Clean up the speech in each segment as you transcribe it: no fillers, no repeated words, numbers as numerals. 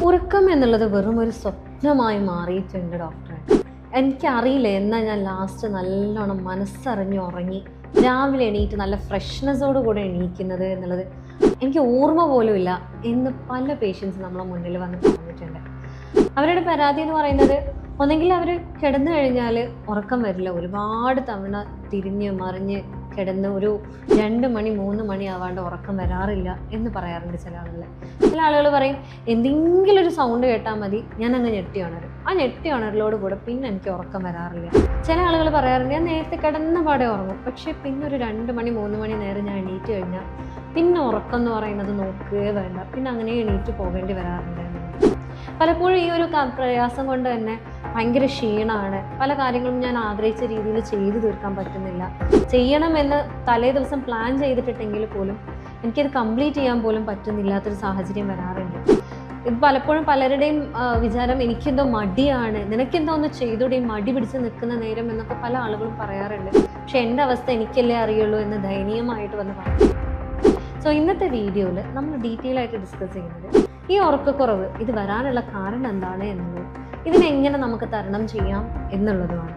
ഉറക്കം എന്നുള്ളത് വെറും ഒരു സ്വപ്നമായി മാറിയിട്ടുണ്ട് ഡോക്ടറെ. എനിക്കറിയില്ല എന്നാൽ ഞാൻ ലാസ്റ്റ് നല്ലോണം മനസ്സറിഞ്ഞ് ഉറങ്ങി രാവിലെ എണീറ്റ് നല്ല ഫ്രഷ്നെസ്സോട് കൂടെ എണീക്കുന്നത് എന്നുള്ളത് എനിക്ക് ഓർമ്മ പോലും ഇല്ല എന്ന് പല പേഷ്യൻസ് നമ്മളെ മുന്നിൽ വന്ന് പറഞ്ഞിട്ടുണ്ട്. അവരുടെ പരാതി എന്ന് പറയുന്നത് ഒന്നെങ്കിൽ അവർ കിടന്നു കഴിഞ്ഞാൽ ഉറക്കം വരില്ല, ഒരുപാട് തവണ തിരിഞ്ഞ് മറിഞ്ഞ് കിടന്ന് ഒരു 2 മണി 3 മണി ആവാണ്ട് ഉറക്കം വരാറില്ല എന്ന് പറയാറുണ്ട് ചില ആളുകൾ. ചില ആളുകൾ പറയും എന്തെങ്കിലും ഒരു സൗണ്ട് കേട്ടാൽ മതി ഞാൻ അങ്ങ് ഞെട്ടി ഉണരും, ആ ഞെട്ടി ഉണരലോട് കൂടെ പിന്നെ എനിക്ക് ഉറക്കം വരാറില്ല. ചില ആളുകൾ പറയാറുണ്ട് ഞാൻ നേരത്തെ കിടന്ന പാടെ ഉറങ്ങും, പക്ഷേ പിന്നെ ഒരു 2 മണി 3 മണി നേരം ഞാൻ എണീറ്റ് കഴിഞ്ഞാൽ പിന്നെ ഉറക്കം എന്ന് പറയുന്നത് നോക്കുകയേ വേണ്ട, പിന്നെ അങ്ങനെ എണീറ്റ് പോകേണ്ടി വരാറുണ്ട്. പലപ്പോഴും ഈ ഒരു പ്രയാസം കൊണ്ട് തന്നെ ഭയങ്കര ക്ഷീണമാണ്, പല കാര്യങ്ങളും ഞാൻ ആഗ്രഹിച്ച രീതിയിൽ ചെയ്തു തീർക്കാൻ പറ്റുന്നില്ല, ചെയ്യണമെന്ന് തലേ ദിവസം പ്ലാൻ ചെയ്തിട്ടുണ്ടെങ്കിൽ പോലും എനിക്കത് കംപ്ലീറ്റ് ചെയ്യാൻ പോലും പറ്റുന്നില്ലാത്തൊരു സാഹചര്യം വരാറുണ്ട്. ഇത് പലപ്പോഴും പലരുടെയും വിചാരം എനിക്കെന്തോ മടിയാണ്, നിനക്കെന്തോ ഒന്ന് ചെയ്തൂടെ മടി പിടിച്ച് നിൽക്കുന്ന നേരം എന്നൊക്കെ പല ആളുകളും പറയാറുണ്ട്. പക്ഷെ എൻ്റെ അവസ്ഥ എനിക്കല്ലേ അറിയുള്ളൂ എന്ന് ദയനീയമായിട്ട് വന്ന് പറയും. സോ ഇന്നത്തെ വീഡിയോയിൽ നമ്മൾ ഡീറ്റെയിൽ ആയിട്ട് ഡിസ്കസ് ചെയ്യുന്നത് ഈ ഉറക്കക്കുറവ് ഇത് വരാനുള്ള കാരണം എന്താണ് എന്നുള്ളത്, ഇതിനെങ്ങനെ നമുക്ക് തരണം ചെയ്യാം എന്നുള്ളതുമാണ്.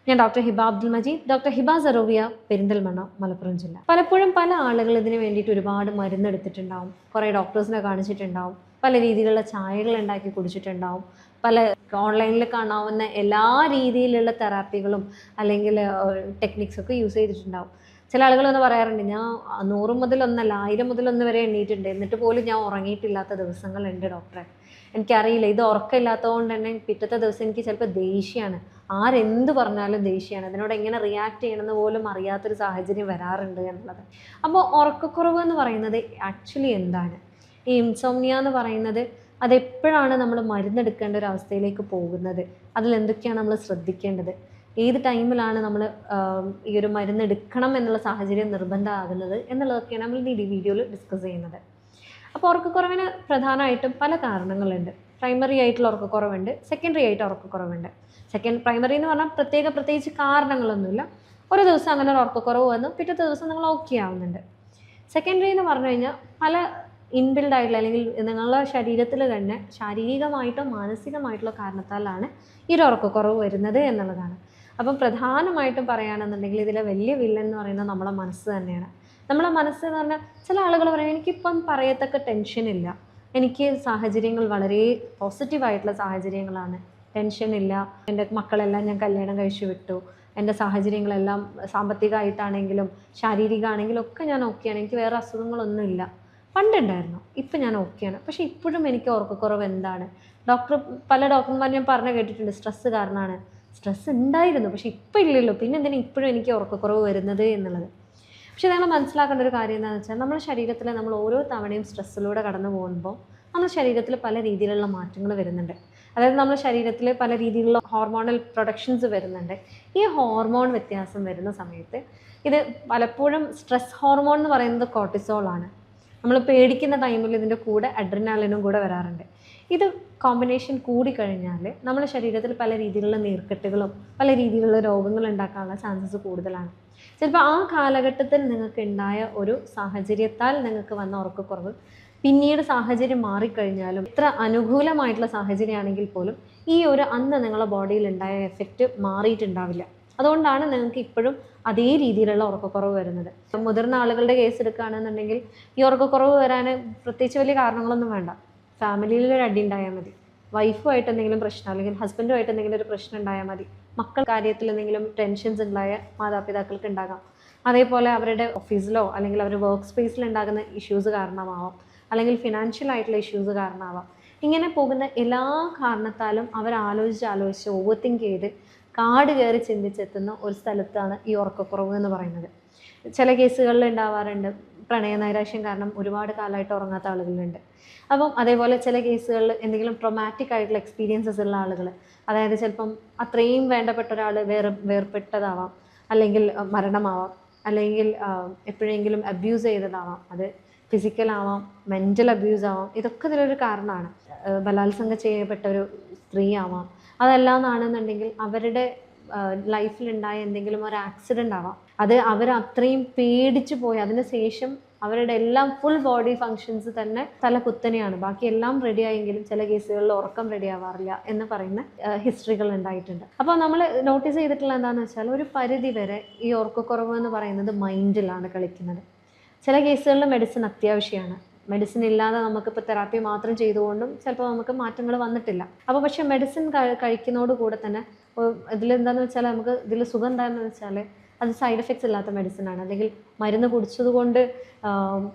ഞാൻ ഡോക്ടർ ഹിബ അബ്ദുൽ മജീദ്, ഡോക്ടർ ഹിബ സറോവിയ, പെരിന്തൽമണ്ണ, മലപ്പുറം ജില്ല. പലപ്പോഴും പല ആളുകൾ ഇതിന് വേണ്ടിയിട്ട് ഒരുപാട് മരുന്നെടുത്തിട്ടുണ്ടാവും, കുറേ ഡോക്ടേഴ്സിനെ കാണിച്ചിട്ടുണ്ടാവും, പല രീതിയിലുള്ള ചായകൾ ഉണ്ടാക്കി കുടിച്ചിട്ടുണ്ടാവും, പല ഓൺലൈനിൽ കാണാവുന്ന എല്ലാ രീതിയിലുള്ള തെറാപ്പികളും അല്ലെങ്കിൽ ടെക്നിക്സൊക്കെ യൂസ് ചെയ്തിട്ടുണ്ടാവും. ചില ആളുകളൊന്ന് പറയാറുണ്ട് ഞാൻ 100 മുതൽ 1 അല്ല 1000 മുതൽ 1 വരെ എണ്ണീയിട്ടുണ്ട്, എന്നിട്ട് പോലും ഞാൻ ഉറങ്ങിയിട്ടില്ലാത്ത ദിവസങ്ങളുണ്ട് ഡോക്ടറെ. എനിക്കറിയില്ല, ഇത് ഉറക്കമില്ലാത്തതുകൊണ്ട് തന്നെ പിറ്റത്തെ ദിവസം എനിക്ക് ചിലപ്പോൾ ദേഷ്യമാണ്, ആരെന്ത് പറഞ്ഞാലും ദേഷ്യമാണ്, അതിനോട് എങ്ങനെ റിയാക്ട് ചെയ്യണമെന്ന് പോലും അറിയാത്തൊരു സാഹചര്യം വരാറുണ്ട് എന്നുള്ളത്. അപ്പോൾ ഉറക്കക്കുറവ് എന്ന് പറയുന്നത് ആക്ച്വലി എന്താണ്? ഈ ഇൻസോംനിയ എന്ന് പറയുന്നത് അതെപ്പോഴാണ് നമ്മൾ മരുന്നെടുക്കേണ്ട ഒരു അവസ്ഥയിലേക്ക് പോകുന്നത്, അതിലെന്തൊക്കെയാണ് നമ്മൾ ശ്രദ്ധിക്കേണ്ടത്, ഏത് ടൈമിലാണ് നമ്മൾ ഈ ഒരു മരുന്നെടുക്കണം എന്നുള്ള സാഹചര്യം നിർബന്ധമാകുന്നത് എന്നുള്ളതൊക്കെയാണ് നമ്മൾ ഈ വീഡിയോയിൽ ഡിസ്കസ് ചെയ്യുന്നത്. അപ്പോൾ ഉറക്കക്കുറവിന് പ്രധാനമായിട്ടും പല കാരണങ്ങളുണ്ട്. പ്രൈമറി ആയിട്ടുള്ള ഉറക്കക്കുറവുണ്ട്, സെക്കൻഡറി ആയിട്ട് ഉറക്കക്കുറവുണ്ട്. പ്രൈമറി എന്ന് പറഞ്ഞാൽ പ്രത്യേകിച്ച് കാരണങ്ങളൊന്നുമില്ല, ഒരു ദിവസം അങ്ങനെ ഒരു ഉറക്കക്കുറവ് വന്നു പിറ്റത്തെ ദിവസം നിങ്ങൾ ഓക്കെ ആവുന്നുണ്ട്. സെക്കൻഡറി എന്ന് പറഞ്ഞു കഴിഞ്ഞാൽ പല ഇൻബിൽഡ് ആയിട്ടുള്ള അല്ലെങ്കിൽ നിങ്ങളുടെ ശരീരത്തിൽ തന്നെ ശാരീരികമായിട്ടോ മാനസികമായിട്ടുള്ള കാരണത്താലാണ് ഈ ഒരു ഉറക്കക്കുറവ് വരുന്നത് എന്നുള്ളതാണ്. അപ്പം പ്രധാനമായിട്ടും പറയുകയാണെന്നുണ്ടെങ്കിൽ ഇതിലെ വലിയ വില്ലൻ എന്ന് പറയുന്നത് നമ്മളെ മനസ്സ് തന്നെയാണ്. നമ്മളെ മനസ്സ് എന്ന് പറഞ്ഞാൽ ചില ആളുകൾ പറയും എനിക്കിപ്പം പറയത്തക്ക ടെൻഷനില്ല, എനിക്ക് സാഹചര്യങ്ങൾ വളരെ പോസിറ്റീവായിട്ടുള്ള സാഹചര്യങ്ങളാണ്, ടെൻഷനില്ല, എൻ്റെ മക്കളെല്ലാം ഞാൻ കല്യാണം കഴിച്ചു വിട്ടു, എൻ്റെ സാഹചര്യങ്ങളെല്ലാം സാമ്പത്തികമായിട്ടാണെങ്കിലും ശാരീരികമാണെങ്കിലും ഒക്കെ ഞാൻ ഓക്കെയാണ്, എനിക്ക് വേറെ അസുഖങ്ങളൊന്നുമില്ല, പണ്ടുണ്ടായിരുന്നു ഇപ്പം ഞാൻ ഓക്കെയാണ്, പക്ഷേ ഇപ്പോഴും എനിക്ക് ഉറക്കക്കുറവ് എന്താണ്? പല ഡോക്ടർമാർ ഞാൻ പറഞ്ഞു കേട്ടിട്ടുണ്ട് സ്ട്രെസ്സ് കാരണമാണ്. സ്ട്രെസ്സ് ഉണ്ടായിരുന്നു പക്ഷെ ഇപ്പം ഇല്ലല്ലോ, പിന്നെ എന്തിനാ ഇപ്പോഴും എനിക്ക് ഉറക്കക്കുറവ് വരുന്നത് എന്നുള്ളത്. പക്ഷെ നിങ്ങൾ മനസ്സിലാക്കേണ്ട ഒരു കാര്യം എന്താണെന്ന് വെച്ചാൽ നമ്മുടെ ശരീരത്തിൽ നമ്മൾ ഓരോ തവണയും സ്ട്രെസ്സിലൂടെ കടന്നു പോകുമ്പോൾ നമ്മുടെ ശരീരത്തിൽ പല രീതിയിലുള്ള മാറ്റങ്ങൾ വരുന്നുണ്ട്. അതായത് നമ്മുടെ ശരീരത്തിൽ പല രീതിയിലുള്ള ഹോർമോണൽ പ്രൊഡക്ഷൻസ് വരുന്നുണ്ട്. ഈ ഹോർമോൺ വ്യത്യാസം വരുന്ന സമയത്ത് ഇത് പലപ്പോഴും സ്ട്രെസ് ഹോർമോൺ എന്ന് പറയുന്നത് കോർട്ടിസോളാണ്. നമ്മൾ പേടിക്കുന്ന ടൈമിൽ ഇതിൻ്റെ കൂടെ അഡ്രിനാലിനും കൂടെ വരാറുണ്ട്. ഇത് കോമ്പിനേഷൻ കൂടിക്കഴിഞ്ഞാൽ നമ്മുടെ ശരീരത്തിൽ പല രീതിയിലുള്ള നീർക്കെട്ടുകളും പല രീതിയിലുള്ള രോഗങ്ങൾ ഉണ്ടാക്കാനുള്ള ചാൻസസ് കൂടുതലാണ്. ചിലപ്പോൾ ആ കാലഘട്ടത്തിൽ നിങ്ങൾക്ക് ഉണ്ടായ ഒരു സാഹചര്യത്താൽ നിങ്ങൾക്ക് വന്ന ഉറക്കക്കുറവ് പിന്നീട് സാഹചര്യം മാറിക്കഴിഞ്ഞാലും എത്ര അനുകൂലമായിട്ടുള്ള സാഹചര്യമാണെങ്കിൽ പോലും ഈ ഒരു അന്ന് നിങ്ങളുടെ ബോഡിയിൽ ഉണ്ടായ എഫക്റ്റ് മാറിയിട്ടുണ്ടാവില്ല. അതുകൊണ്ടാണ് നിങ്ങൾക്ക് ഇപ്പോഴും അതേ രീതിയിലുള്ള ഉറക്കക്കുറവ് വരുന്നത്. മുതിർന്ന ആളുകളുടെ കേസ് എടുക്കുകയാണെന്നുണ്ടെങ്കിൽ ഈ ഉറക്കക്കുറവ് വരാൻ പ്രത്യേകിച്ച് വലിയ കാരണങ്ങളൊന്നും വേണ്ട. ഫാമിലിയിൽ ഒരു അടി ഉണ്ടായാൽ മതി, വൈഫുമായിട്ട് എന്തെങ്കിലും പ്രശ്നം അല്ലെങ്കിൽ ഹസ്ബൻഡുമായിട്ട് എന്തെങ്കിലും ഒരു പ്രശ്നം ഉണ്ടായാൽ മതി, മക്കൾ കാര്യത്തിൽ എന്തെങ്കിലും ടെൻഷൻസ് ഉണ്ടായ മാതാപിതാക്കൾക്ക് ഉണ്ടാകാം, അതേപോലെ അവരുടെ ഓഫീസിലോ അല്ലെങ്കിൽ അവരുടെ വർക്ക് സ്പേസിൽ ഉണ്ടാകുന്ന ഇഷ്യൂസ് കാരണമാവാം, അല്ലെങ്കിൽ ഫിനാൻഷ്യൽ ആയിട്ടുള്ള ഇഷ്യൂസ് കാരണമാവാം. ഇങ്ങനെ പോകുന്ന എല്ലാ കാരണത്താലും ആലോചിച്ച് ഓവർ തിങ്ക് ചെയ്ത് കാട് കയറി ചിന്തിച്ചെത്തുന്ന ഒരു സ്ഥലത്താണ് ഈ ഉറക്കക്കുറവ് എന്ന് പറയുന്നത്. ചില കേസുകളിൽ ഉണ്ടാവാറുണ്ട് പ്രണയനൈരാശ്യം കാരണം ഒരുപാട് കാലമായിട്ട് ഉറങ്ങാത്ത ആളുകളുണ്ട്. അപ്പം അതേപോലെ ചില കേസുകളിൽ എന്തെങ്കിലും ട്രോമാറ്റിക് ആയിട്ടുള്ള എക്സ്പീരിയൻസസ് ഉള്ള ആളുകൾ, അതായത് ചിലപ്പം അത്രയും വേണ്ടപ്പെട്ട ഒരാൾ വേർപെട്ടതാവാം, അല്ലെങ്കിൽ മരണമാവാം, അല്ലെങ്കിൽ എപ്പോഴെങ്കിലും അബ്യൂസ് ചെയ്തതാവാം, അത് ഫിസിക്കലാവാം, മെൻ്റൽ അബ്യൂസ് ആവാം, ഇതൊക്കെ ഇതിലൊരു കാരണമാണ്. ബലാത്സംഗം ചെയ്യപ്പെട്ട ഒരു സ്ത്രീ ആവാം. അതല്ലാന്നാണെന്നുണ്ടെങ്കിൽ അവരുടെ ലൈഫിലുണ്ടായ എന്തെങ്കിലും ഒരു ആക്സിഡൻ്റ് ആവാം, അത് അവർ അത്രയും പേടിച്ചു പോയി അതിന് ശേഷം അവരുടെ എല്ലാം ഫുൾ ബോഡി ഫങ്ഷൻസ് തന്നെ തല കുത്തനെയാണ്, ബാക്കി എല്ലാം റെഡി ആയെങ്കിലും ചില കേസുകളിൽ ഉറക്കം റെഡി ആവാറില്ല എന്ന് പറയുന്ന ഹിസ്റ്ററികൾ ഉണ്ടായിട്ടുണ്ട്. അപ്പോൾ നമ്മൾ നോട്ടീസ് ചെയ്തിട്ടുള്ള എന്താണെന്ന് വെച്ചാൽ ഒരു പരിധി വരെ ഈ ഉറക്കക്കുറവ് എന്ന് പറയുന്നത് മൈൻഡിലാണ് കളിക്കുന്നത്. ചില കേസുകളിൽ മെഡിസിൻ അത്യാവശ്യമാണ്. മെഡിസിൻ ഇല്ലാതെ നമുക്കിപ്പോൾ തെറാപ്പി മാത്രം ചെയ്തുകൊണ്ടും ചിലപ്പോൾ നമുക്ക് മാറ്റങ്ങൾ വന്നിട്ടില്ല. അപ്പോൾ പക്ഷേ മെഡിസിൻ കഴിക്കുന്നതോട് കൂടെ തന്നെ ഇതിലെന്താണെന്ന് വെച്ചാൽ നമുക്ക് ഇതിൽ സുഖം എന്താണെന്ന് വെച്ചാൽ അത് സൈഡ് എഫക്ട്സ് ഇല്ലാത്ത മെഡിസിനാണ്. അല്ലെങ്കിൽ മരുന്ന് കുടിച്ചതുകൊണ്ട്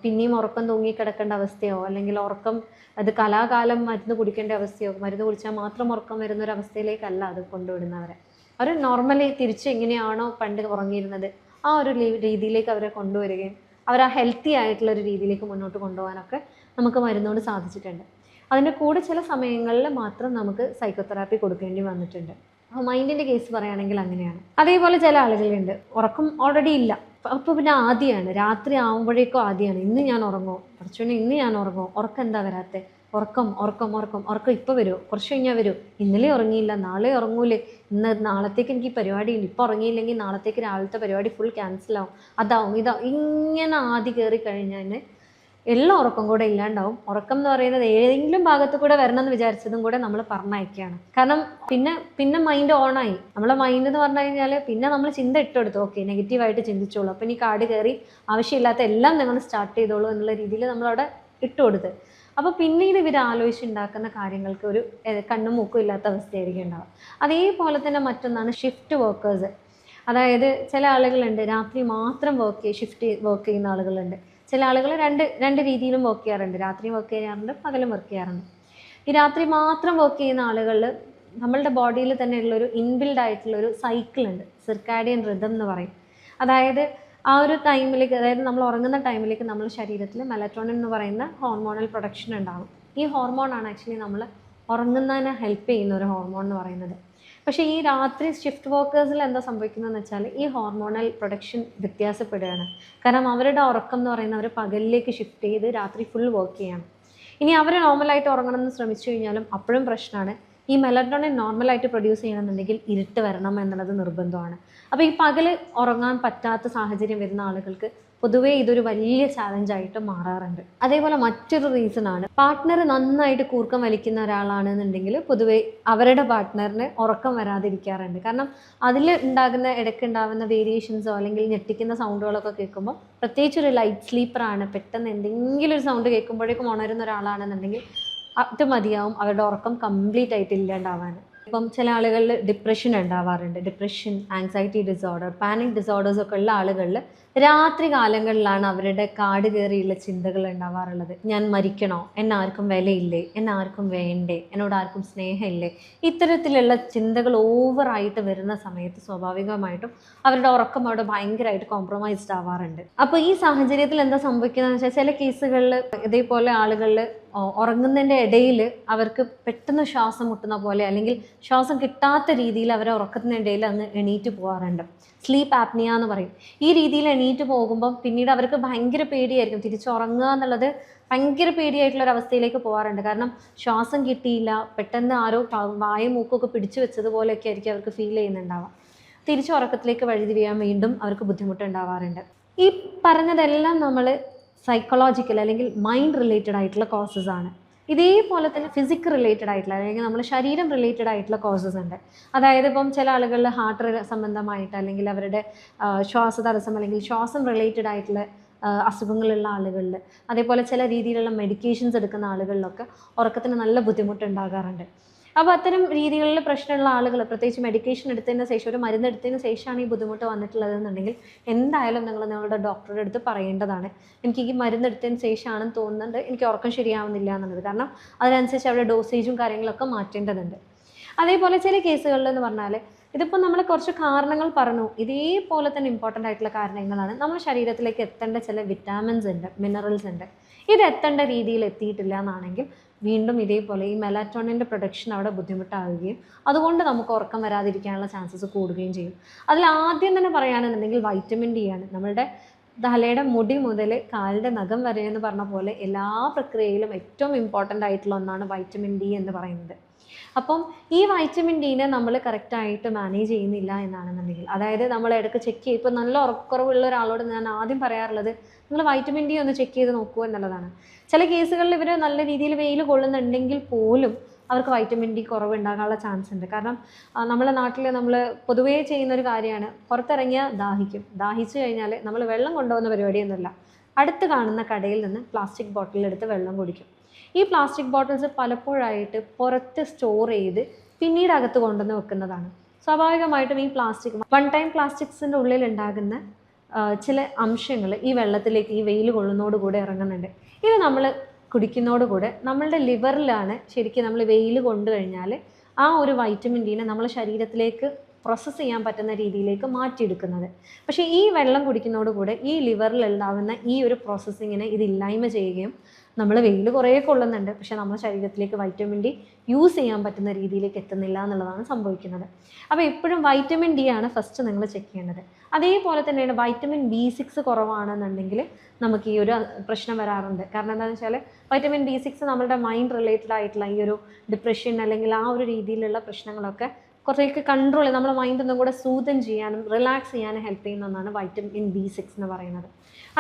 പിന്നെയും ഉറക്കം തൂങ്ങി കിടക്കേണ്ട അവസ്ഥയോ അല്ലെങ്കിൽ ഉറക്കം അത് കലാകാലം മരുന്ന് കുടിക്കേണ്ട അവസ്ഥയോ, മരുന്ന് കുടിച്ചാൽ മാത്രം ഉറക്കം വരുന്നൊരവസ്ഥയിലേക്കല്ല അത് കൊണ്ടുവിടുന്നവരെ. അവർ നോർമലി തിരിച്ച് എങ്ങനെയാണോ പണ്ട് ഉറങ്ങിയിരുന്നത് ആ ഒരു രീതിയിലേക്ക് അവരെ കൊണ്ടുവരികയും അവർ ആ ഹെൽത്തി ആയിട്ടുള്ളൊരു രീതിയിലേക്ക് മുന്നോട്ട് കൊണ്ടുപോകാനൊക്കെ നമുക്ക് മരുന്നുകൊണ്ട് സാധിച്ചിട്ടുണ്ട്. അതിൻ്റെ കൂടെ ചില സമയങ്ങളിൽ മാത്രം നമുക്ക് സൈക്കോതെറാപ്പി കൊടുക്കേണ്ടി വന്നിട്ടുണ്ട്. അപ്പോൾ മൈൻഡിൻ്റെ കേസ് പറയുകയാണെങ്കിൽ അങ്ങനെയാണ്. അതേപോലെ ചില ആളുകളുണ്ട് ഉറക്കം ഓൾറെഡി ഇല്ല, അപ്പോൾ പിന്നെ ആദ്യമാണ് രാത്രി ആകുമ്പോഴേക്കും ആദ്യമാണ് ഇന്ന് ഞാൻ ഉറങ്ങുമോ, കുറച്ചുകൂടി ഇന്ന് ഞാൻ ഉറങ്ങുമോ, ഉറക്കം എന്താ വരാത്തെ, ഉറക്കം ഉറക്കം ഉറക്കം ഉറക്കം ഇപ്പോൾ വരുമോ, കുറച്ച് കഴിഞ്ഞാൽ വരുമോ, ഇന്നലെ ഉറങ്ങിയില്ല നാളെ ഉറങ്ങൂലേ, നാളത്തേക്ക് എനിക്ക് പരിപാടിയുണ്ട്, ഇപ്പോൾ ഉറങ്ങിയില്ലെങ്കിൽ നാളത്തേക്ക് രാവിലത്തെ പരിപാടി ഫുൾ ക്യാൻസലാവും, അതാവും ഇതാവും, ഇങ്ങനെ ആദ്യം കയറി കഴിഞ്ഞാൽ എല്ലാം ഉറക്കം കൂടെ ഇല്ലാണ്ടാവും. ഉറക്കം എന്ന് പറയുന്നത് ഏതെങ്കിലും ഭാഗത്ത് കൂടെ വരണമെന്ന് വിചാരിച്ചതും കൂടെ നമ്മൾ പറഞ്ഞയക്കുകയാണ്. കാരണം പിന്നെ മൈൻഡ് ഓണായി. നമ്മളെ മൈൻഡ് എന്ന് പറഞ്ഞു കഴിഞ്ഞാൽ പിന്നെ നമ്മൾ ചിന്ത ഇട്ടെടുത്തു, ഓക്കെ നെഗറ്റീവായിട്ട് ചിന്തിച്ചോളൂ, അപ്പം ഇനി കാട് കയറി ആവശ്യമില്ലാത്ത എല്ലാം നിങ്ങൾ സ്റ്റാർട്ട് ചെയ്തോളൂ എന്നുള്ള രീതിയിൽ നമ്മളവിടെ ഇട്ടുകൊടുത്ത്. അപ്പോൾ പിന്നീട് ഇവർ ആലോചിച്ചുണ്ടാക്കുന്ന കാര്യങ്ങൾക്ക് ഒരു കണ്ണും മൂക്കും ഇല്ലാത്ത അവസ്ഥയായിരിക്കും ഉണ്ടാവുക. അതേപോലെ തന്നെ മറ്റൊന്നാണ് ഷിഫ്റ്റ് വർക്കേഴ്സ്. അതായത് ചില ആളുകളുണ്ട് രാത്രി മാത്രം ഷിഫ്റ്റ് വർക്ക് ചെയ്യുന്ന ആളുകളുണ്ട്. ചില ആളുകൾ രണ്ട് രീതിയിലും വർക്ക് ചെയ്യാറുണ്ട്, രാത്രി വർക്ക് ചെയ്യാറുണ്ട്, പകലും വർക്ക് ചെയ്യാറുണ്ട്. ഈ രാത്രി മാത്രം വർക്ക് ചെയ്യുന്ന ആളുകളിൽ നമ്മളുടെ ബോഡിയിൽ തന്നെ ഉള്ളൊരു ഇൻബിൽഡ് ആയിട്ടുള്ളൊരു സൈക്കിളുണ്ട്, സിർക്കാഡിയൻ റിതം എന്ന് പറയും. അതായത് ആ ഒരു ടൈമിലേക്ക്, അതായത് നമ്മൾ ഉറങ്ങുന്ന ടൈമിലേക്ക് നമ്മുടെ ശരീരത്തിൽ മെലറ്റോണിൻ എന്ന് പറയുന്ന ഹോർമോണൽ പ്രൊഡക്ഷൻ ഉണ്ടാകും. ഈ ഹോർമോണാണ് ആക്ച്വലി നമ്മൾ ഉറങ്ങുന്നതിനെ ഹെൽപ്പ് ചെയ്യുന്ന ഒരു ഹോർമോൺ എന്ന് പറയുന്നത്. പക്ഷേ ഈ രാത്രി ഷിഫ്റ്റ് വർക്കേഴ്സിൽ എന്താ സംഭവിക്കുന്നതെന്ന് വെച്ചാൽ ഈ ഹോർമോണൽ പ്രൊഡക്ഷൻ വ്യത്യാസപ്പെടുകയാണ്. കാരണം അവരുടെ ഉറക്കം എന്ന് പറയുന്നത് അവർ പകലിലേക്ക് ഷിഫ്റ്റ് ചെയ്ത് രാത്രി ഫുൾ വർക്ക് ചെയ്യണം. ഇനി അവർ നോർമലായിട്ട് ഉറങ്ങണമെന്ന് ശ്രമിച്ചു കഴിഞ്ഞാലും അപ്പോഴും പ്രശ്നമാണ്. ഈ മെലറ്റോണിൻ നോർമലായിട്ട് പ്രൊഡ്യൂസ് ചെയ്യണമെന്നുണ്ടെങ്കിൽ ഇരുട്ട് വരണം എന്നുള്ളത് നിർബന്ധമാണ്. അപ്പോൾ ഈ പകൽ ഉറങ്ങാൻ പറ്റാത്ത സാഹചര്യം വരുന്ന ആളുകൾക്ക് പൊതുവേ ഇതൊരു വലിയ ചാലഞ്ചായിട്ട് മാറാറുണ്ട്. അതേപോലെ മറ്റൊരു റീസണാണ്, പാർട്ട്ണർ നന്നായിട്ട് കൂർക്കം വലിക്കുന്ന ഒരാളാണെന്നുണ്ടെങ്കിൽ പൊതുവേ അവരുടെ പാർട്ട്ണറിന് ഉറക്കം വരാതിരിക്കാറുണ്ട്. കാരണം അതിൽ ഇടയ്ക്കുണ്ടാകുന്ന വേരിയേഷൻസോ അല്ലെങ്കിൽ ഞെട്ടിക്കുന്ന സൗണ്ടുകളൊക്കെ കേൾക്കുമ്പോൾ, പ്രത്യേകിച്ച് ഒരു ലൈറ്റ് സ്ലീപ്പറാണ്, പെട്ടെന്ന് എന്തെങ്കിലും ഒരു സൗണ്ട് കേൾക്കുമ്പോഴേക്കും ഉണരുന്ന ഒരാളാണെന്നുണ്ടെങ്കിൽ അത് മതിയാവും അവരുടെ ഉറക്കം കംപ്ലീറ്റ് ആയിട്ട് ഇല്ലാണ്ടാവാൻ. ഇപ്പം ചില ആളുകളിൽ ഡിപ്രഷൻ ഉണ്ടാവാറുണ്ട്. Depression, anxiety disorder, panic disorders ഒക്കെ ഉള്ള ആളുകളിൽ രാത്രി കാലങ്ങളിലാണ് അവരുടെ കാട് കയറിയുള്ള ചിന്തകൾ ഉണ്ടാവാറുള്ളത്. ഞാൻ മരിക്കണോ, എന്നെ ആർക്കും വിലയില്ലേ, എന്നെ ആർക്കും വേണ്ടേ, എന്നോട് ആർക്കും സ്നേഹമില്ലേ, ഇത്തരത്തിലുള്ള ചിന്തകൾ ഓവറായിട്ട് വരുന്ന സമയത്ത് സ്വാഭാവികമായിട്ടും അവരുടെ ഉറക്കം അവിടെ ഭയങ്കരമായിട്ട് കോംപ്രമൈസ്ഡ് ആവാറുണ്ട്. അപ്പോൾ ഈ സാഹചര്യത്തിൽ എന്താ സംഭവിക്കുന്നതെന്ന് വെച്ചാൽ ചില കേസുകളിൽ ഇതേപോലെ ആളുകളിൽ ഉറങ്ങുന്നതിൻ്റെ ഇടയിൽ അവർക്ക് പെട്ടെന്ന് ശ്വാസം മുട്ടുന്ന പോലെ അല്ലെങ്കിൽ ശ്വാസം കിട്ടാത്ത രീതിയിൽ അവരെ ഉറക്കത്തിൻ്റെ ഇടയിൽ അങ്ങ് എണീറ്റ് പോകാറുണ്ട്. സ്ലീപ്പ് ആപ്നിയ എന്ന് പറയും. ഈ രീതിയിൽ എണീറ്റ് പോകുമ്പം പിന്നീട് അവർക്ക് ഭയങ്കര പേടിയായിരിക്കും, തിരിച്ചുറങ്ങുക എന്നുള്ളത് ഭയങ്കര പേടിയായിട്ടുള്ളൊരവസ്ഥയിലേക്ക് പോകാറുണ്ട്. കാരണം ശ്വാസം കിട്ടിയില്ല, പെട്ടെന്ന് ആരോ വായും മൂക്കൊക്കെ പിടിച്ചു വെച്ചതുപോലെയൊക്കെ ആയിരിക്കും അവർക്ക് ഫീൽ ചെയ്യുന്നുണ്ടാവുക. തിരിച്ചുറക്കത്തിലേക്ക് വഴിതിരിയാൻ വീണ്ടും അവർക്ക് ബുദ്ധിമുട്ടുണ്ടാവാറുണ്ട്. ഈ പറഞ്ഞതെല്ലാം നമ്മൾ സൈക്കോളജിക്കൽ അല്ലെങ്കിൽ മൈൻഡ് റിലേറ്റഡ് ആയിട്ടുള്ള കോസസ് ആണ്. ഇതേപോലെ തന്നെ ഫിസിക്കൽ റിലേറ്റഡ് ആയിട്ടുള്ള അല്ലെങ്കിൽ നമ്മൾ ശരീരം റിലേറ്റഡ് ആയിട്ടുള്ള കോസസ് ഉണ്ട്. അതായത് ഇപ്പം ചില ആളുകളിൽ ഹാർട്ട് സംബന്ധമായിട്ട് അല്ലെങ്കിൽ അവരുടെ ശ്വാസതടസ്സം അല്ലെങ്കിൽ ശ്വാസം റിലേറ്റഡ് ആയിട്ടുള്ള അസുഖങ്ങളുള്ള ആളുകളിൽ, അതേപോലെ ചില രീതിയിലുള്ള മെഡിക്കേഷൻസ് എടുക്കുന്ന ആളുകളിലൊക്കെ ഉറക്കത്തിന് നല്ല ബുദ്ധിമുട്ടുണ്ടാകാറുണ്ട്. അപ്പോൾ അത്തരം രീതികളിൽ പ്രശ്നമുള്ള ആളുകൾ, പ്രത്യേകിച്ച് മെഡിക്കേഷൻ എടുത്തതിന് ശേഷം, ഒരു മരുന്ന് എടുത്തതിന് ശേഷമാണ് ഈ ബുദ്ധിമുട്ട് വന്നിട്ടുള്ളതെന്നുണ്ടെങ്കിൽ എന്തായാലും നിങ്ങൾ നിങ്ങളുടെ ഡോക്ടറുടെ അടുത്ത് പറയേണ്ടതാണ്. എനിക്ക് ഈ മരുന്ന് എടുത്തതിന് ശേഷമാണെന്ന് തോന്നുന്നുണ്ട്, എനിക്ക് ഉറക്കം ശരിയാവുന്നില്ല എന്നുള്ളത്. കാരണം അതിനനുസരിച്ച് അവരുടെ ഡോസേജും കാര്യങ്ങളൊക്കെ മാറ്റേണ്ടതുണ്ട്. അതേപോലെ ചില കേസുകളിൽ എന്ന് പറഞ്ഞാൽ ഇതിപ്പോൾ നമ്മൾ കുറച്ച് കാരണങ്ങൾ പറഞ്ഞു, ഇതേപോലെ തന്നെ ഇമ്പോർട്ടൻ്റ് ആയിട്ടുള്ള കാരണങ്ങളാണ്. നമ്മുടെ ശരീരത്തിലേക്ക് എത്തേണ്ട ചില വിറ്റാമിൻസ് ഉണ്ട്, മിനറൽസ് ഉണ്ട്. ഇത് എത്തേണ്ട രീതിയിൽ എത്തിയിട്ടില്ല എന്നാണെങ്കിൽ വീണ്ടും ഇതേപോലെ ഈ മെലാറ്റോണിൻ്റെ പ്രൊഡക്ഷൻ അവിടെ ബുദ്ധിമുട്ടാവുകയും അതുകൊണ്ട് നമുക്ക് ഉറക്കം വരാതിരിക്കാനുള്ള ചാൻസസ് കൂടുകയും ചെയ്യും. അതിൽ ആദ്യം തന്നെ പറയുകയാണെന്നുണ്ടെങ്കിൽ വൈറ്റമിൻ ഡി ആണ്. നമ്മളുടെ തലയുടെ മുടി മുതൽ കാലിൻ്റെ നഖം വരെ എന്ന് പറഞ്ഞ പോലെ എല്ലാ പ്രക്രിയയിലും ഏറ്റവും ഇമ്പോർട്ടൻ്റ് ആയിട്ടുള്ള ഒന്നാണ് വൈറ്റമിൻ ഡി എന്ന് പറയുന്നത്. അപ്പം ഈ വൈറ്റമിൻ ഡിനെ നമ്മൾ കറക്റ്റായിട്ട് മാനേജ് ചെയ്യുന്നില്ല എന്നാണെന്നുണ്ടെങ്കിൽ, അതായത് നമ്മൾ ഇടയ്ക്ക് ചെക്ക് ചെയ്യും. ഇപ്പോൾ നല്ല ഉറക്കക്കുറവുള്ള ഒരാളോട് ഞാൻ ആദ്യം പറയാറുള്ളത് നിങ്ങൾ വൈറ്റമിൻ ഡി ഒന്ന് ചെക്ക് ചെയ്ത് നോക്കൂ എന്നുള്ളതാണ്. ചില കേസുകളിൽ ഇവർ നല്ല രീതിയിൽ വെയിൽ കൊള്ളുന്നുണ്ടെങ്കിൽ പോലും അവർക്ക് വൈറ്റമിൻ ഡി കുറവ് ഉണ്ടാകാനുള്ള ചാൻസ് ഉണ്ട്. കാരണം നമ്മുടെ നാട്ടിൽ നമ്മൾ പൊതുവേ ചെയ്യുന്നൊരു കാര്യമാണ്, പുറത്തിറങ്ങിയാൽ ദാഹിച്ചു കഴിഞ്ഞാൽ നമ്മൾ വെള്ളം കൊണ്ടുപോകുന്ന പരിപാടിയൊന്നുമില്ല, അടുത്ത് കാണുന്ന കടയിൽ നിന്ന് പ്ലാസ്റ്റിക് ബോട്ടിലെടുത്ത് വെള്ളം കുടിക്കും. ഈ പ്ലാസ്റ്റിക് ബോട്ടിൽസ് പലപ്പോഴായിട്ട് പുറത്ത് സ്റ്റോർ ചെയ്ത് പിന്നീട് അകത്ത് കൊണ്ടുവന്ന് വെക്കുന്നതാണ്. സ്വാഭാവികമായിട്ടും ഈ വൺ ടൈം പ്ലാസ്റ്റിക്സിൻ്റെ ഉള്ളിൽ ഉണ്ടാകുന്ന ചില അംശങ്ങൾ ഈ വെള്ളത്തിലേക്ക് ഈ വെയിൽ കൊള്ളുന്നതോടുകൂടെ ഇറങ്ങുന്നുണ്ട്. ഇത് നമ്മൾ കുടിക്കുന്നതോടുകൂടെ നമ്മളുടെ ലിവറിലാണ് ശരിക്കും നമ്മൾ വെയിൽ കൊണ്ടു കഴിഞ്ഞാൽ ആ ഒരു വൈറ്റമിൻ ഡിനെ നമ്മളെ ശരീരത്തിലേക്ക് പ്രോസസ്സ് ചെയ്യാൻ പറ്റുന്ന രീതിയിലേക്ക് മാറ്റിയെടുക്കുന്നത്. പക്ഷേ ഈ വെള്ളം കുടിക്കുന്നതോടുകൂടെ ഈ ലിവറിൽ ഉണ്ടാകുന്ന ഈ ഒരു പ്രോസസ്സിങ്ങിനെ ഇത് ഇല്ലായ്മ ചെയ്യുകയും നമ്മൾ വെയിൽ കുറേ കൊള്ളുന്നുണ്ട്, പക്ഷേ നമ്മുടെ ശരീരത്തിലേക്ക് വൈറ്റമിൻ ഡി യൂസ് ചെയ്യാൻ പറ്റുന്ന രീതിയിലേക്ക് എത്തുന്നില്ല എന്നുള്ളതാണ് സംഭവിക്കുന്നത്. അപ്പോൾ എപ്പോഴും വൈറ്റമിൻ ഡി ആണ് ഫസ്റ്റ് നിങ്ങൾ ചെക്ക് ചെയ്യേണ്ടത്. അതേപോലെ തന്നെയാണ് വൈറ്റമിൻ B6 കുറവാണെന്നുണ്ടെങ്കിൽ നമുക്ക് ഈ ഒരു പ്രശ്നം വരാറുണ്ട്. കാരണം എന്താണെന്ന് വെച്ചാൽ വൈറ്റമിൻ B6 നമ്മളുടെ മൈൻഡ് റിലേറ്റഡ് ആയിട്ടുള്ള ഈ ഒരു ഡിപ്രഷൻ അല്ലെങ്കിൽ ആ ഒരു രീതിയിലുള്ള പ്രശ്നങ്ങളൊക്കെ കുറേയൊക്കെ കൺട്രോൾ ചെയ്ത് നമ്മുടെ മൈൻഡ് ഒന്നും കൂടെ സൂതൻ ചെയ്യാനും റിലാക്സ് ചെയ്യാനും ഹെൽപ്പ് ചെയ്യുന്ന ഒന്നാണ് വൈറ്റമിൻ B6 എന്ന് പറയുന്നത്.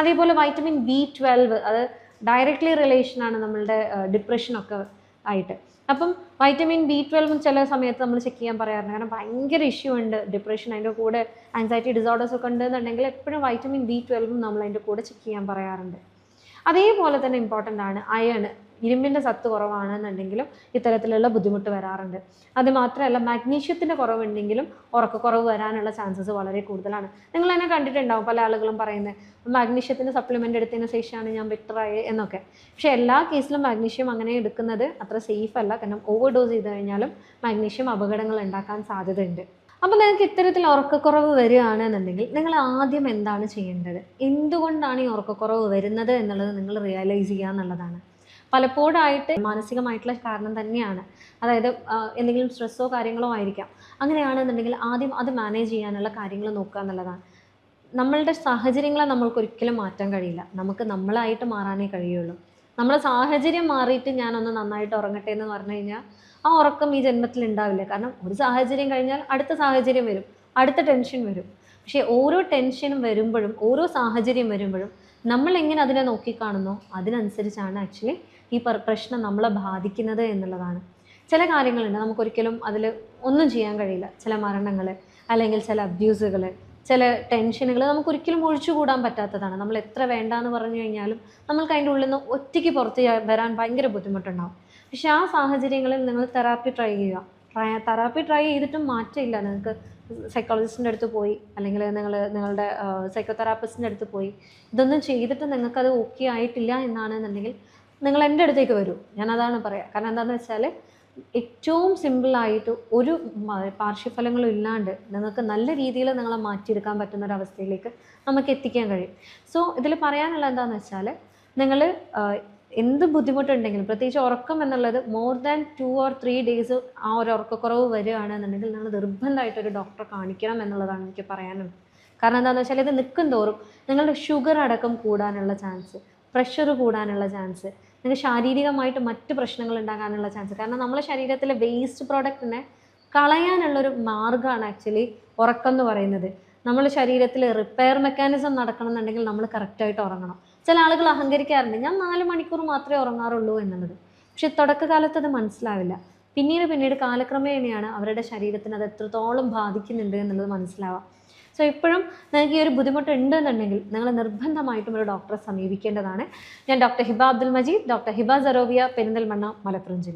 അതേപോലെ വൈറ്റമിൻ B12 അത് ഡയറക്റ്റ്ലി റിലേഷനാണ് നമ്മളുടെ ഡിപ്രഷനൊക്കെ ആയിട്ട്. അപ്പം വൈറ്റമിൻ B12 ചില സമയത്ത് നമ്മൾ ചെക്ക് ചെയ്യാൻ പറയാറുണ്ട്. കാരണം ഭയങ്കര ഇഷ്യൂ ഉണ്ട് ഡിപ്രഷൻ, അതിൻ്റെ കൂടെ ആൻസൈറ്റി ഡിസോർഡേഴ്സ് ഒക്കെ ഉണ്ടെന്നുണ്ടെങ്കിൽ എപ്പോഴും വൈറ്റമിൻ B12 നമ്മൾ അതിൻ്റെ കൂടെ ചെക്ക് ചെയ്യാൻ പറയാറുണ്ട്. അതേപോലെ തന്നെ ഇമ്പോർട്ടൻ്റ് ആണ് അയൺ. ഇരുമ്പിൻ്റെ സത്ത് കുറവാണെന്നുണ്ടെങ്കിലും ഇത്തരത്തിലുള്ള ബുദ്ധിമുട്ട് വരാറുണ്ട്. അത് മാത്രമല്ല മാഗ്നീഷ്യത്തിൻ്റെ കുറവുണ്ടെങ്കിലും ഉറക്കക്കുറവ് വരാനുള്ള ചാൻസസ് വളരെ കൂടുതലാണ്. നിങ്ങൾ തന്നെ കണ്ടിട്ടുണ്ടാവും പല ആളുകളും പറയുന്നത് മാഗ്നീഷ്യത്തിൻ്റെ സപ്ലിമെൻ്റ് എടുത്തതിന് ശേഷമാണ് ഞാൻ ബെറ്ററായി എന്നൊക്കെ. പക്ഷേ എല്ലാ കേസിലും മാഗ്നീഷ്യം അങ്ങനെ എടുക്കുന്നത് അത്ര സേഫ് അല്ല. കാരണം ഓവർ ഡോസ് ചെയ്ത് കഴിഞ്ഞാലും മാഗ്നീഷ്യം അപകടങ്ങൾ ഉണ്ടാക്കാൻ സാധ്യതയുണ്ട്. അപ്പോൾ നിങ്ങൾക്ക് ഇത്തരത്തിൽ ഉറക്കക്കുറവ് വരികയാണെന്നുണ്ടെങ്കിൽ നിങ്ങൾ ആദ്യം എന്താണ് ചെയ്യേണ്ടത്, എന്തുകൊണ്ടാണ് ഈ ഉറക്കക്കുറവ് വരുന്നത് എന്നുള്ളത് നിങ്ങൾ റിയലൈസ് ചെയ്യുക എന്നുള്ളതാണ്. പലപ്പോഴായിട്ട് മാനസികമായിട്ടുള്ള കാരണം തന്നെയാണ്. അതായത് എന്തെങ്കിലും സ്ട്രെസ്സോ കാര്യങ്ങളോ ആയിരിക്കാം. അങ്ങനെയാണെന്നുണ്ടെങ്കിൽ ആദ്യം അത് മാനേജ് ചെയ്യാനുള്ള കാര്യങ്ങൾ നോക്കുക എന്നുള്ളതാണ്. നമ്മളുടെ സാഹചര്യങ്ങളെ നമ്മൾക്കൊരിക്കലും മാറ്റാൻ കഴിയില്ല. നമുക്ക് നമ്മളായിട്ട് മാറാനേ കഴിയുള്ളൂ. നമ്മളെ സാഹചര്യം മാറിയിട്ട് ഞാനൊന്ന് നന്നായിട്ട് ഉറങ്ങട്ടെ എന്ന് പറഞ്ഞു കഴിഞ്ഞാൽ ആ ഉറക്കം ഈ ജന്മത്തിൽ ഉണ്ടാവില്ല. കാരണം ഒരു സാഹചര്യം കഴിഞ്ഞാൽ അടുത്ത സാഹചര്യം വരും, അടുത്ത ടെൻഷൻ വരും. പക്ഷേ ഓരോ ടെൻഷനും വരുമ്പോഴും ഓരോ സാഹചര്യം വരുമ്പോഴും നമ്മൾ എങ്ങനെ അതിനെ നോക്കിക്കാണുന്നോ അതിനനുസരിച്ചാണ് ആക്ച്വലി ഈ പ്രശ്നം നമ്മളെ ബാധിക്കുന്നത് എന്നുള്ളതാണ്. ചില കാര്യങ്ങളുണ്ട് നമുക്കൊരിക്കലും അതിൽ ഒന്നും ചെയ്യാൻ കഴിയില്ല. ചില മരണങ്ങൾ അല്ലെങ്കിൽ ചില അബ്യൂസുകൾ, ചില ടെൻഷനുകൾ നമുക്കൊരിക്കലും ഒഴിച്ചുകൂടാൻ പറ്റാത്തതാണ്. നമ്മൾ എത്ര വേണ്ടാന്ന് പറഞ്ഞു കഴിഞ്ഞാലും നമ്മൾക്ക് അതിൻ്റെ ഉള്ളിൽ നിന്ന് ഒറ്റയ്ക്ക് പുറത്ത് വരാൻ ഭയങ്കര ബുദ്ധിമുട്ടുണ്ടാവും. പക്ഷേ ആ സാഹചര്യങ്ങളിൽ നിങ്ങൾ തെറാപ്പി ട്രൈ ചെയ്യുക. തെറാപ്പി ട്രൈ ചെയ്തിട്ടും മാറ്റമില്ല, നിങ്ങൾക്ക് സൈക്കോളജിസ്റ്റിൻ്റെ അടുത്ത് പോയി അല്ലെങ്കിൽ നിങ്ങളുടെ സൈക്കോതെറാപ്പിസ്റ്റിൻ്റെ അടുത്ത് പോയി ഇതൊന്നും ചെയ്തിട്ട് നിങ്ങൾക്കത് ഓക്കെ ആയിട്ടില്ല എന്നാണെന്നുണ്ടെങ്കിൽ നിങ്ങൾ എൻ്റെ അടുത്തേക്ക് വരൂ. ഞാനതാണ് പറയുക. കാരണം എന്താണെന്ന് വെച്ചാൽ ഏറ്റവും സിമ്പിളായിട്ട് ഒരു പാർശ്വഫലങ്ങളും ഇല്ലാണ്ട് നിങ്ങൾക്ക് നല്ല രീതിയിൽ നിങ്ങളെ മാറ്റിയെടുക്കാൻ പറ്റുന്ന ഒരവസ്ഥയിലേക്ക് നമുക്ക് എത്തിക്കാൻ കഴിയും. സോ ഇതിൽ പറയാനുള്ള എന്താണെന്ന് വെച്ചാൽ നിങ്ങൾ എന്ത് ബുദ്ധിമുട്ടുണ്ടെങ്കിലും, പ്രത്യേകിച്ച് ഉറക്കം എന്നുള്ളത് മോർ ദാൻ 2 or 3 days ആ ഒരു ഉറക്കക്കുറവ് വരികയാണെന്നുണ്ടെങ്കിൽ നിങ്ങൾ നിർബന്ധമായിട്ടൊരു ഡോക്ടറെ കാണിക്കണം എന്നുള്ളതാണ് എനിക്ക് പറയാനുള്ളത്. കാരണം എന്താണെന്ന് വെച്ചാൽ ഇത് നിൽക്കും തോറും നിങ്ങളുടെ ഷുഗർ അടക്കം കൂടാനുള്ള ചാൻസ്, പ്രഷർ കൂടാനുള്ള ചാൻസ്, നിങ്ങൾക്ക് ശാരീരികമായിട്ട് മറ്റ് പ്രശ്നങ്ങൾ ഉണ്ടാകാനുള്ള ചാൻസ്. കാരണം നമ്മുടെ ശരീരത്തിലെ വേസ്റ്റ് പ്രോഡക്റ്റിനെ കളയാനുള്ളൊരു മാർഗ്ഗമാണ് ആക്ച്വലി ഉറക്കം എന്ന് പറയുന്നത്. നമ്മുടെ ശരീരത്തിൽ റിപ്പയർ മെക്കാനിസം നടക്കണം എന്നുണ്ടെങ്കിൽ നമ്മൾ കറക്റ്റായിട്ട് ഉറങ്ങണം. ചില ആളുകൾ അഹങ്കരിക്കാറുണ്ട്, ഞാൻ 4 മണിക്കൂർ മാത്രമേ ഉറങ്ങാറുള്ളൂ എന്നുള്ളത്. പക്ഷെ തുടക്കകാലത്ത് അത് മനസ്സിലാവില്ല. പിന്നീട് കാലക്രമേണയാണ് അവരുടെ ശരീരത്തിന് അത് എത്രത്തോളം ബാധിക്കുന്നുണ്ട് എന്നുള്ളത് മനസ്സിലാവുക. സോ ഇപ്പോഴും നിങ്ങൾക്ക് ഈ ഒരു ബുദ്ധിമുട്ട് ഉണ്ടെന്നുണ്ടെങ്കിൽ നിങ്ങൾ നിർബന്ധമായിട്ടും ഒരു ഡോക്ടറെ സമീപിക്കേണ്ടതാണ്. ഞാൻ ഡോക്ടർ ഹിബ അബ്ദുൽ മജീദ്, ഡോക്ടർ ഹിബ സറോവിയ, പെരിന്തൽമണ്ണ, മലപ്പുറം ജില്ല.